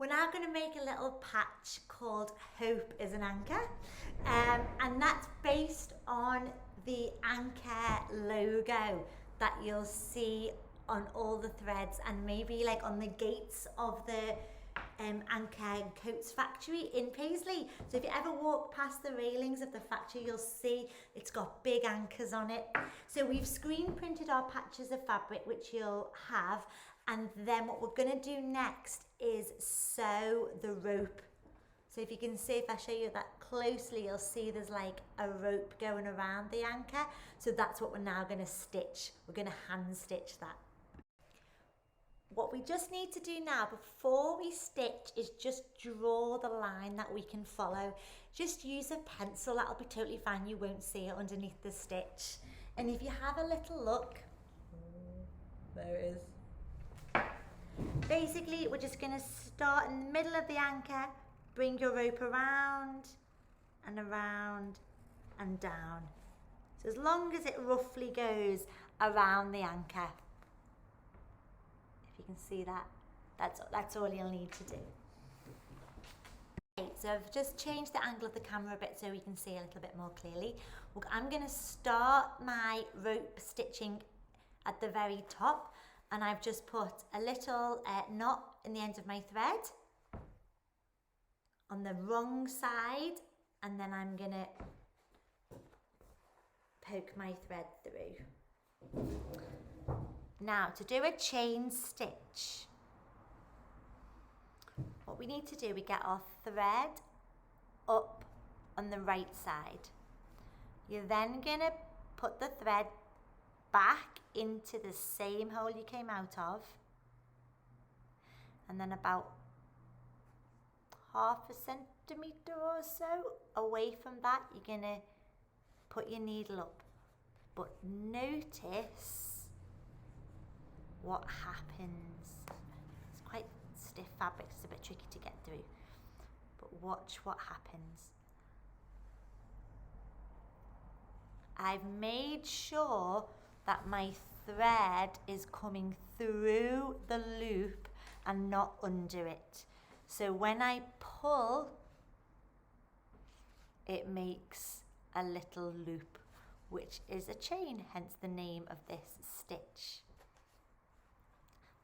We're now going to make a little patch called Hope is an Anchor, and that's based on the Anchor logo that you'll see on all the threads and maybe like on the gates of the Anchor Coats factory in Paisley. So if you ever walk past the railings of the factory, you'll see it's got big anchors on it. So we've screen printed our patches of fabric, which you'll have, and then what we're going to do next is sew the rope. So if you can see, if I show you that closely, you'll see there's like a rope going around the anchor. So that's what we're now going to stitch. We're going to hand stitch that. What we just need to do now before we stitch is just draw the line that we can follow. Just use a pencil, that'll be totally fine. You won't see it underneath the stitch. And if you have a little look, there it is. Basically, we're just going to start in the middle of the anchor, bring your rope around and around and down. So as long as it roughly goes around the anchor. If you can see that, that's all you'll need to do. Okay, so I've just changed the angle of the camera a bit so we can see a little bit more clearly. I'm going to start my rope stitching at the very top, and I've just put a little knot in the end of my thread on the wrong side, and then I'm going to poke my thread through. Now, to do a chain stitch, what we need to do, we get our thread up on the right side. You're then going to put the thread back into the same hole you came out of, and then about half a centimetre or so away from that, you're going to put your needle up. But notice what happens. It's quite stiff fabric, it's a bit tricky to get through, but watch what happens. I've made sure that my thread is coming through the loop and not under it. So when I pull, it makes a little loop, which is a chain, hence the name of this stitch.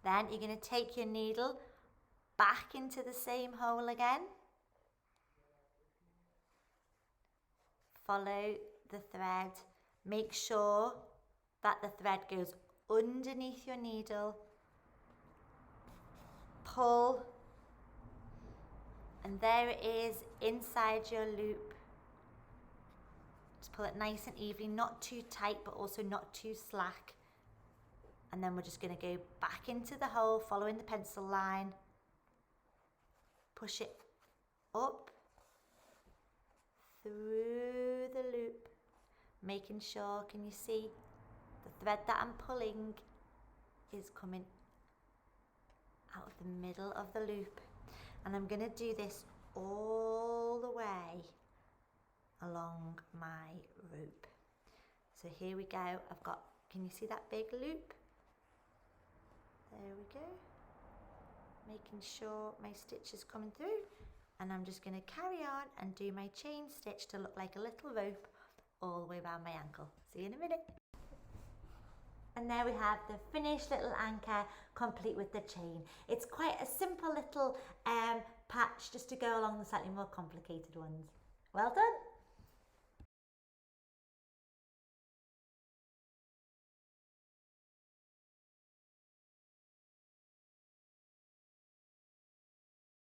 Then you're going to take your needle back into the same hole again. Follow the thread. Make sure that the thread goes underneath your needle. Pull. And there it is inside your loop. Just pull it nice and evenly, not too tight but also not too slack. And then we're just going to go back into the hole, following the pencil line. Push it up through the loop, making sure, can you see, the thread that I'm pulling is coming out of the middle of the loop. And I'm going to do this all the way along my rope. So here we go. I've got, can you see that big loop? There we go. Making sure my stitch is coming through, and I'm just going to carry on and do my chain stitch to look like a little rope all the way around my ankle. See you in a minute. And there we have the finished little anchor, complete with the chain. It's quite a simple little patch just to go along the slightly more complicated ones. Well done.